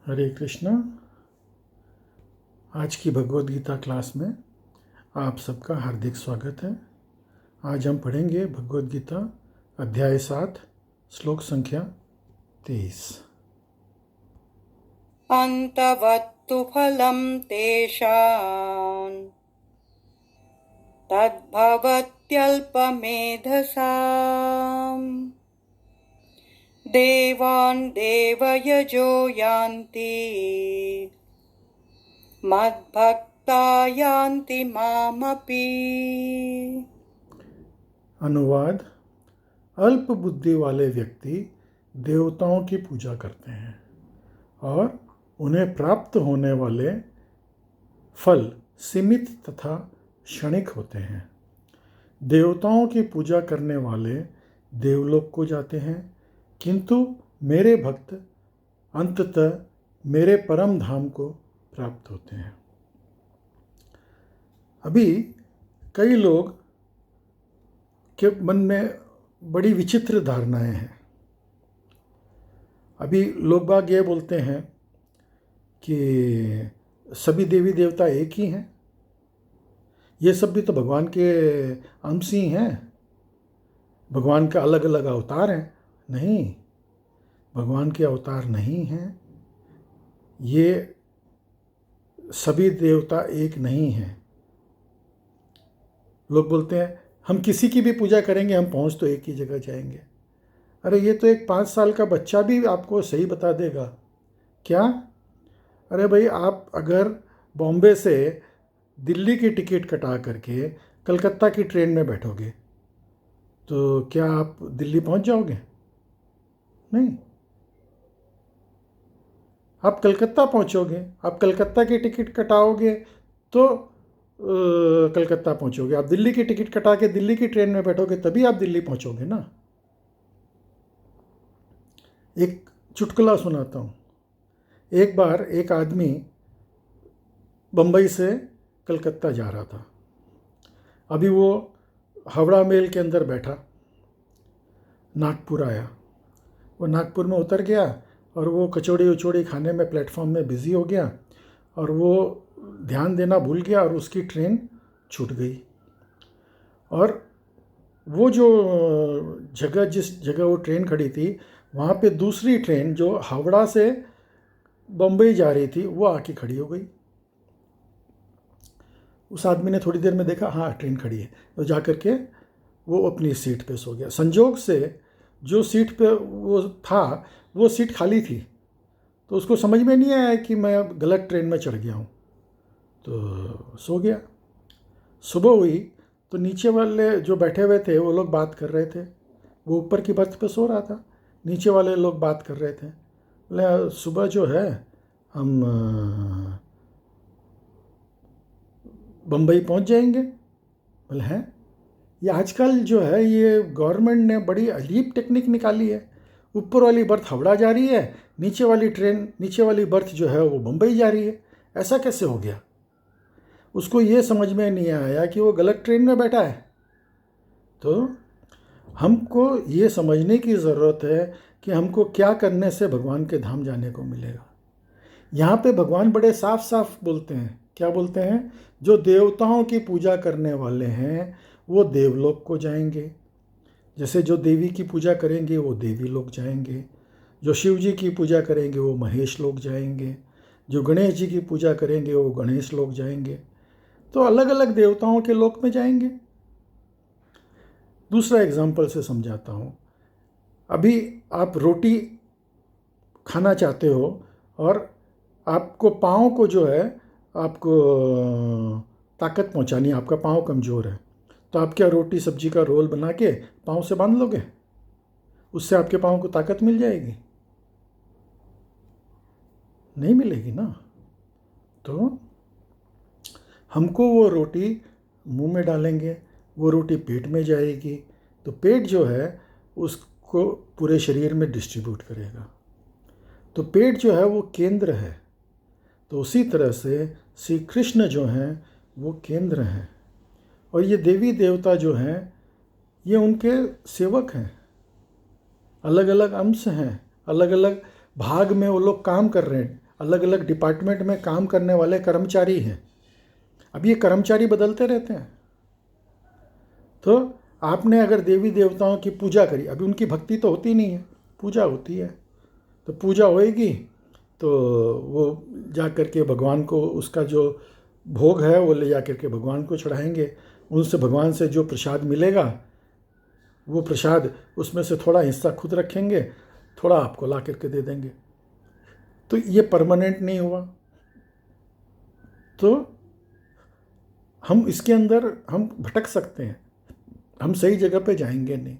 हरे कृष्णा। आज की भगवद गीता क्लास में आप सबका हार्दिक स्वागत है। आज हम पढ़ेंगे भगवद गीता अध्याय 7 श्लोक संख्या 23। अन्तवत्तु फलं तेषां तद्भवत्यल्पमेधसाम् देवान् देवयजो यान्ति मद्भक्ता यान्ति मामपि। अनुवाद: अल्प बुद्धि वाले व्यक्ति देवताओं की पूजा करते हैं और उन्हें प्राप्त होने वाले फल सीमित तथा क्षणिक होते हैं। देवताओं की पूजा करने वाले देवलोक को जाते हैं, किंतु मेरे भक्त अंततः मेरे परम धाम को प्राप्त होते हैं। अभी कई लोग के मन में बड़ी विचित्र धारणाएं हैं। अभी लोग बाग ये बोलते हैं कि सभी देवी देवता एक ही हैं, ये सब भी तो भगवान के अंश ही हैं, भगवान का अलग अलग अवतार हैं। नहीं, भगवान के अवतार नहीं हैं, ये सभी देवता एक नहीं हैं। लोग बोलते हैं हम किसी की भी पूजा करेंगे, हम पहुंच तो एक ही जगह जाएंगे। अरे ये तो एक 5 साल का बच्चा भी आपको सही बता देगा। क्या? अरे भाई, आप अगर बॉम्बे से दिल्ली की टिकट कटा करके कलकत्ता की ट्रेन में बैठोगे तो क्या आप दिल्ली पहुंच जाओगे? नहीं, आप कलकत्ता पहुंचोगे। आप कलकत्ता की टिकट कटाओगे तो कलकत्ता पहुंचोगे। आप दिल्ली की टिकट कटा के दिल्ली की ट्रेन में बैठोगे तभी आप दिल्ली पहुंचोगे ना। एक चुटकुला सुनाता हूँ। एक बार एक आदमी बम्बई से कलकत्ता जा रहा था। अभी वो हावड़ा मेल के अंदर बैठा, नागपुर आया। वो नागपुर में उतर गया और वो कचौड़ी उचौड़ी खाने में प्लेटफॉर्म में बिज़ी हो गया और वो ध्यान देना भूल गया और उसकी ट्रेन छूट गई। और वो जो जगह, जिस जगह वो ट्रेन खड़ी थी, वहाँ पे दूसरी ट्रेन जो हावड़ा से बम्बई जा रही थी वो आके खड़ी हो गई। उस आदमी ने थोड़ी देर में देखा, हाँ ट्रेन खड़ी है, तो जा कर के वो अपनी सीट पे सो गया। संजोग से जो सीट पे वो था वो सीट खाली थी, तो उसको समझ में नहीं आया कि मैं गलत ट्रेन में चढ़ गया हूँ, तो सो गया। सुबह हुई तो नीचे वाले जो बैठे हुए थे वो लोग बात कर रहे थे। वो ऊपर की बर्थ पे सो रहा था, नीचे वाले लोग बात कर रहे थे। बोले सुबह जो है हम बम्बई पहुंच जाएंगे। बोले हैं, ये आजकल जो है ये गवर्नमेंट ने बड़ी अजीब टेक्निक निकाली है। ऊपर वाली बर्थ हावड़ा जा रही है, नीचे वाली बर्थ जो है वो बम्बई जा रही है। ऐसा कैसे हो गया? उसको ये समझ में नहीं आया कि वो गलत ट्रेन में बैठा है। तो हमको ये समझने की ज़रूरत है कि हमको क्या करने से भगवान के धाम जाने को मिलेगा। यहाँ पे भगवान बड़े साफ साफ बोलते हैं। क्या बोलते हैं? जो देवताओं की पूजा करने वाले हैं वो देवलोक को जाएंगे। जैसे जो देवी की पूजा करेंगे वो देवी लोक जाएंगे, जो शिव जी की पूजा करेंगे वो महेश लोक जाएंगे, जो गणेश जी की पूजा करेंगे वो गणेश लोक जाएंगे। तो अलग अलग देवताओं के लोक में जाएंगे। दूसरा एग्जाम्पल से समझाता हूँ। अभी आप रोटी खाना चाहते हो और आपको पाँव को जो है आपको ताकत पहुँचानी है, आपका पाँव कमज़ोर है, तो आप क्या रोटी सब्जी का रोल बना के पाँव से बांध लोगे? उससे आपके पाँव को ताकत मिल जाएगी? नहीं मिलेगी ना। तो हमको वो रोटी मुंह में डालेंगे, वो रोटी पेट में जाएगी, तो पेट जो है उसको पूरे शरीर में डिस्ट्रीब्यूट करेगा। तो पेट जो है वो केंद्र है। तो उसी तरह से श्री कृष्ण जो हैं वो केंद्र हैं और ये देवी देवता जो हैं ये उनके सेवक हैं। अलग अलग अंश हैं, अलग अलग भाग में वो लोग काम कर रहे हैं, अलग अलग डिपार्टमेंट में काम करने वाले कर्मचारी हैं। अब ये कर्मचारी बदलते रहते हैं। तो आपने अगर देवी देवताओं की पूजा करी, अभी उनकी भक्ति तो होती नहीं है, पूजा होती है, तो पूजा होएगी तो वो जा कर के भगवान को उसका जो भोग है वो ले जा कर के भगवान को चढ़ाएंगे। उनसे भगवान से जो प्रसाद मिलेगा वो प्रसाद, उसमें से थोड़ा हिस्सा खुद रखेंगे, थोड़ा आपको ला करके दे देंगे। तो ये परमानेंट नहीं हुआ। तो हम इसके अंदर हम भटक सकते हैं, हम सही जगह पे जाएंगे नहीं।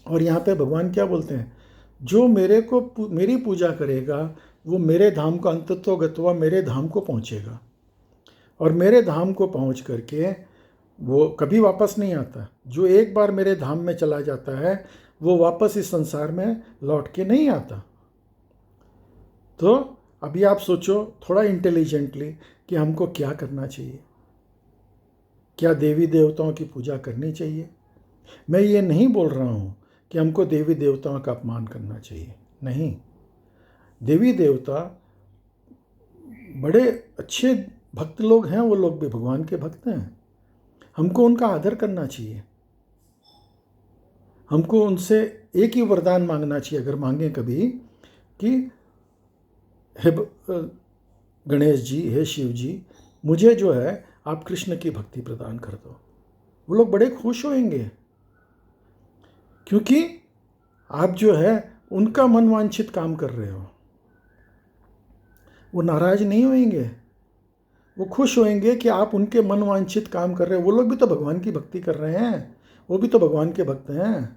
और यहाँ पे भगवान क्या बोलते हैं, जो मेरी पूजा करेगा वो मेरे धाम को अंततो गत्वा मेरे धाम को पहुँचेगा, और मेरे धाम को पहुँच करके वो कभी वापस नहीं आता। जो एक बार मेरे धाम में चला जाता है वो वापस इस संसार में लौट के नहीं आता। तो अभी आप सोचो थोड़ा इंटेलिजेंटली कि हमको क्या करना चाहिए। क्या देवी देवताओं की पूजा करनी चाहिए? मैं ये नहीं बोल रहा हूँ कि हमको देवी देवताओं का अपमान करना चाहिए, नहीं। देवी देवता बड़े अच्छे भक्त लोग हैं, वो लोग भी भगवान के भक्त हैं। हमको उनका आदर करना चाहिए। हमको उनसे एक ही वरदान मांगना चाहिए, अगर मांगें कभी, कि हे गणेश जी, हे शिव जी, मुझे जो है आप कृष्ण की भक्ति प्रदान कर दो। वो लोग बड़े खुश होंगे, क्योंकि आप जो है उनका मनवांछित काम कर रहे हो। वो नाराज नहीं होंगे, वो खुश होंगे कि आप उनके मनवांछित काम कर रहे हो। वो लोग भी तो भगवान की भक्ति कर रहे हैं, वो भी तो भगवान के भक्त हैं।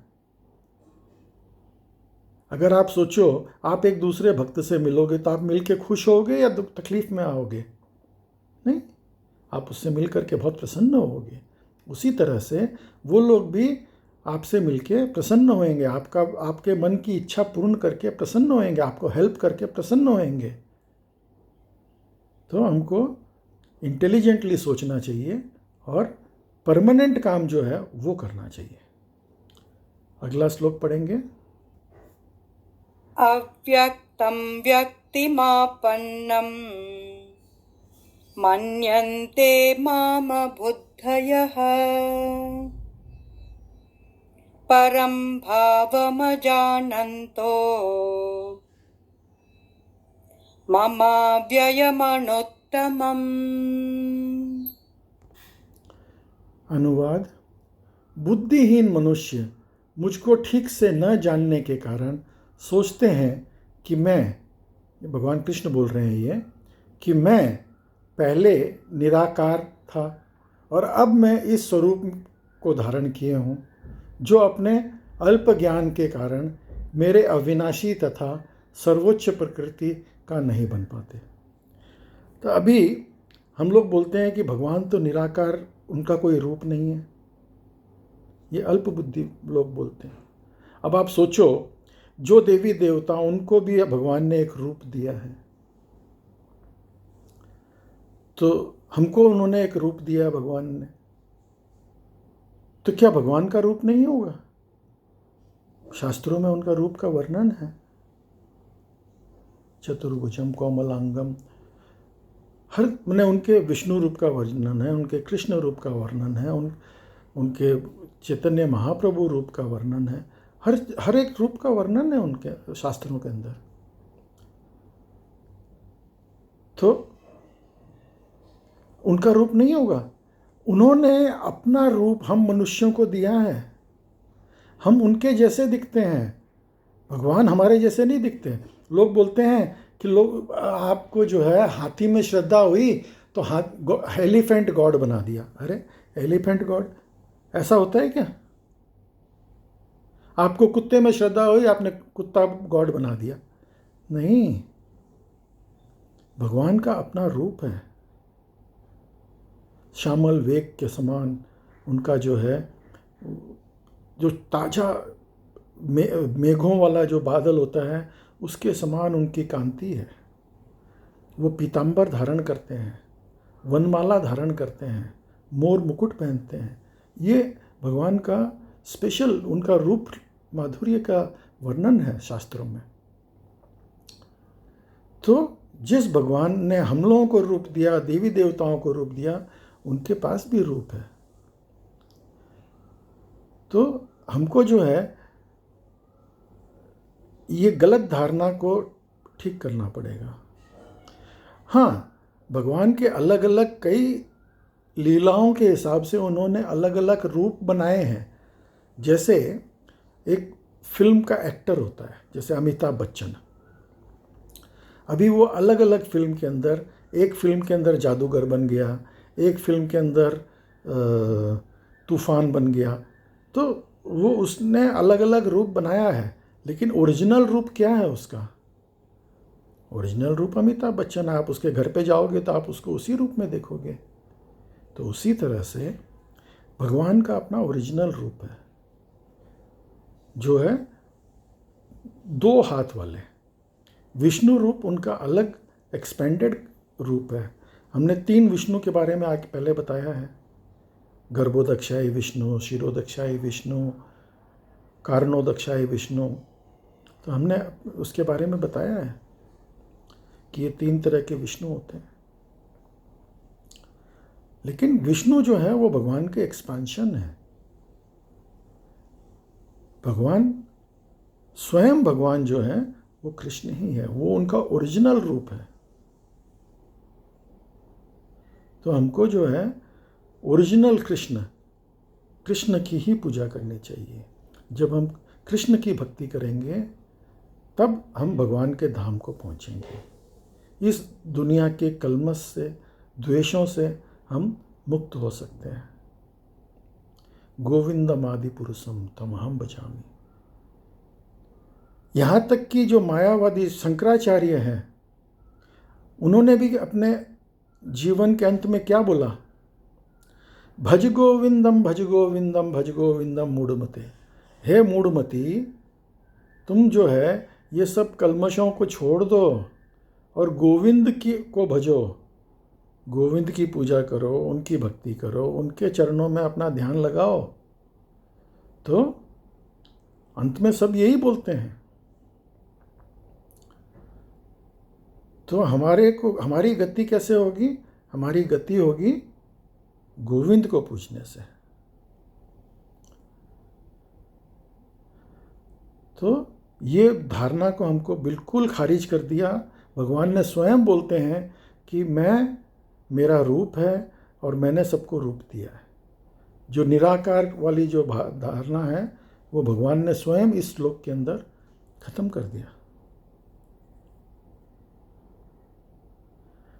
अगर आप सोचो आप एक दूसरे भक्त से मिलोगे तो आप मिल के खुश होगे या दुख तकलीफ में आओगे? नहीं, आप उससे मिल करके बहुत प्रसन्न होगे। उसी तरह से वो लोग भी आपसे मिलके प्रसन्न होंगे, आपके मन की इच्छा पूर्ण करके प्रसन्न होंगे, आपको हेल्प करके प्रसन्न होंगे। तो हमको इंटेलिजेंटली सोचना चाहिए और परमानेंट काम जो है वो करना चाहिए। अगला श्लोक पढ़ेंगे। अव्यक्तं व्यक्तिमापन्नं मन्यन्ते माम बुद्धयः परं भावमजानन्तो ममाव्ययमनुत्तमम्। अनुवाद: बुद्धिहीन मनुष्य मुझको ठीक से न जानने के कारण सोचते हैं कि भगवान कृष्ण बोल रहे हैं ये, कि मैं पहले निराकार था और अब मैं इस स्वरूप को धारण किए हूँ, जो अपने अल्प ज्ञान के कारण मेरे अविनाशी तथा सर्वोच्च प्रकृति का नहीं बन पाते। तो अभी हम लोग बोलते हैं कि भगवान तो निराकार, उनका कोई रूप नहीं है, ये अल्प बुद्धि लोग बोलते हैं। अब आप सोचो, जो देवी देवता, उनको भी भगवान ने एक रूप दिया है, तो हमको उन्होंने एक रूप दिया है भगवान ने, तो क्या भगवान का रूप नहीं होगा? शास्त्रों में उनका रूप का वर्णन है, चतुर्भुजम कोमलांगम, हर मैंने उनके विष्णु रूप का वर्णन है, उनके कृष्ण रूप का वर्णन है, उनके चैतन्य महाप्रभु रूप का वर्णन है, हर एक रूप का वर्णन है उनके शास्त्रों के अंदर। तो उनका रूप नहीं होगा। उन्होंने अपना रूप हम मनुष्यों को दिया है, हम उनके जैसे दिखते हैं, भगवान हमारे जैसे नहीं दिखते। लोग बोलते हैं कि लोग आपको जो है हाथी में श्रद्धा हुई तो एलिफेंट गॉड बना दिया। अरे एलिफेंट गॉड ऐसा होता है क्या? आपको कुत्ते में श्रद्धा हुई, आपने कुत्ता गॉड बना दिया? नहीं, भगवान का अपना रूप है। श्यामल वेग के समान उनका जो है, जो ताजा मेघों वाला जो बादल होता है उसके समान उनकी कांति है। वो पीतांबर धारण करते हैं, वनमाला धारण करते हैं, मोर मुकुट पहनते हैं। ये भगवान का स्पेशल, उनका रूप माधुर्य का वर्णन है शास्त्रों में। तो जिस भगवान ने हम लोगों को रूप दिया, देवी देवताओं को रूप दिया, उनके पास भी रूप है। तो हमको जो है ये गलत धारणा को ठीक करना पड़ेगा। हाँ, भगवान के अलग अलग कई लीलाओं के हिसाब से उन्होंने अलग अलग रूप बनाए हैं। जैसे एक फिल्म का एक्टर होता है, जैसे अमिताभ बच्चन, अभी वो अलग अलग फिल्म के अंदर, एक फिल्म के अंदर जादूगर बन गया, एक फिल्म के अंदर तूफान बन गया। तो वो उसने अलग अलग रूप बनाया है, लेकिन ओरिजिनल रूप क्या है उसका? ओरिजिनल रूप अमिताभ बच्चन है। आप उसके घर पे जाओगे तो आप उसको उसी रूप में देखोगे। तो उसी तरह से भगवान का अपना ओरिजिनल रूप है, जो है 2 हाथ वाले। विष्णु रूप उनका अलग एक्सपेंडेड रूप है। हमने 3 विष्णु के बारे में आगे पहले बताया है, गर्भोदक्षाई विष्णु, शिरोदक्षाई विष्णु, कारणोदक्षाई विष्णु। तो हमने उसके बारे में बताया है कि ये 3 तरह के विष्णु होते हैं। लेकिन विष्णु जो है वो भगवान के एक्सपांशन है। भगवान स्वयं, भगवान जो है वो कृष्ण ही है, वो उनका ओरिजिनल रूप है। तो हमको जो है ओरिजिनल कृष्ण की ही पूजा करनी चाहिए। जब हम कृष्ण की भक्ति करेंगे तब हम भगवान के धाम को पहुंचेंगे। इस दुनिया के कलमश से, द्वेषों से हम मुक्त हो सकते हैं। गोविंदम आदि पुरुषम तमहम भजामि। यहाँ तक कि जो मायावादी शंकराचार्य हैं, उन्होंने भी अपने जीवन के अंत में क्या बोला? भज गोविंदम भज गोविंदम भज गोविंदम मूढ़मते। हे मूढ़मती, तुम जो है ये सब कलमशों को छोड़ दो और गोविंद को भजो, गोविंद की पूजा करो, उनकी भक्ति करो, उनके चरणों में अपना ध्यान लगाओ। तो अंत में सब यही बोलते हैं। तो हमारी गति कैसे होगी? हमारी गति होगी गोविंद को पूजने से। तो ये धारणा को हमको बिल्कुल खारिज कर दिया। भगवान ने स्वयं बोलते हैं कि मेरा रूप है और मैंने सबको रूप दिया है। जो निराकार वाली जो धारणा है वो भगवान ने स्वयं इस श्लोक के अंदर खत्म कर दिया।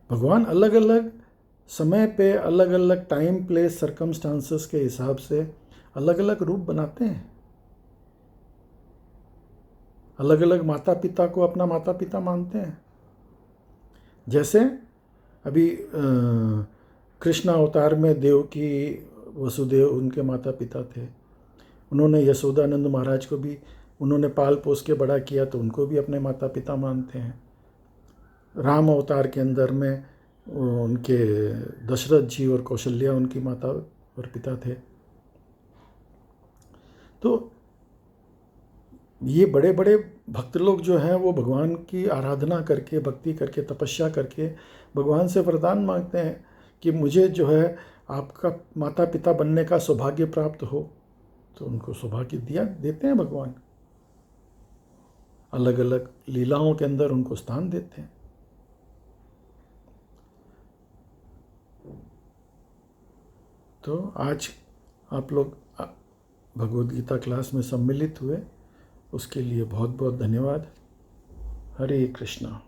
भगवान अलग अलग समय पे, अलग अलग टाइम, प्लेस, सर्कमस्टांसेस के हिसाब से अलग अलग रूप बनाते हैं। अलग अलग माता पिता को अपना माता पिता मानते हैं। जैसे अभी कृष्ण अवतार में देवकी, वसुदेव उनके माता पिता थे। उन्होंने यशोदानंद महाराज को भी उन्होंने पाल पोस के बड़ा किया, तो उनको भी अपने माता पिता मानते हैं। राम अवतार के अंदर में उनके दशरथ जी और कौशल्या उनकी माता और पिता थे। तो ये बड़े बड़े भक्त लोग जो हैं वो भगवान की आराधना करके, भक्ति करके, तपस्या करके भगवान से वरदान मांगते हैं कि मुझे जो है आपका माता पिता बनने का सौभाग्य प्राप्त हो। तो उनको सौभाग्य देते हैं भगवान। अलग अलग लीलाओं के अंदर उनको स्थान देते हैं। तो आज आप लोग भगवद गीता क्लास में सम्मिलित हुए, उसके लिए बहुत बहुत धन्यवाद। हरे कृष्णा।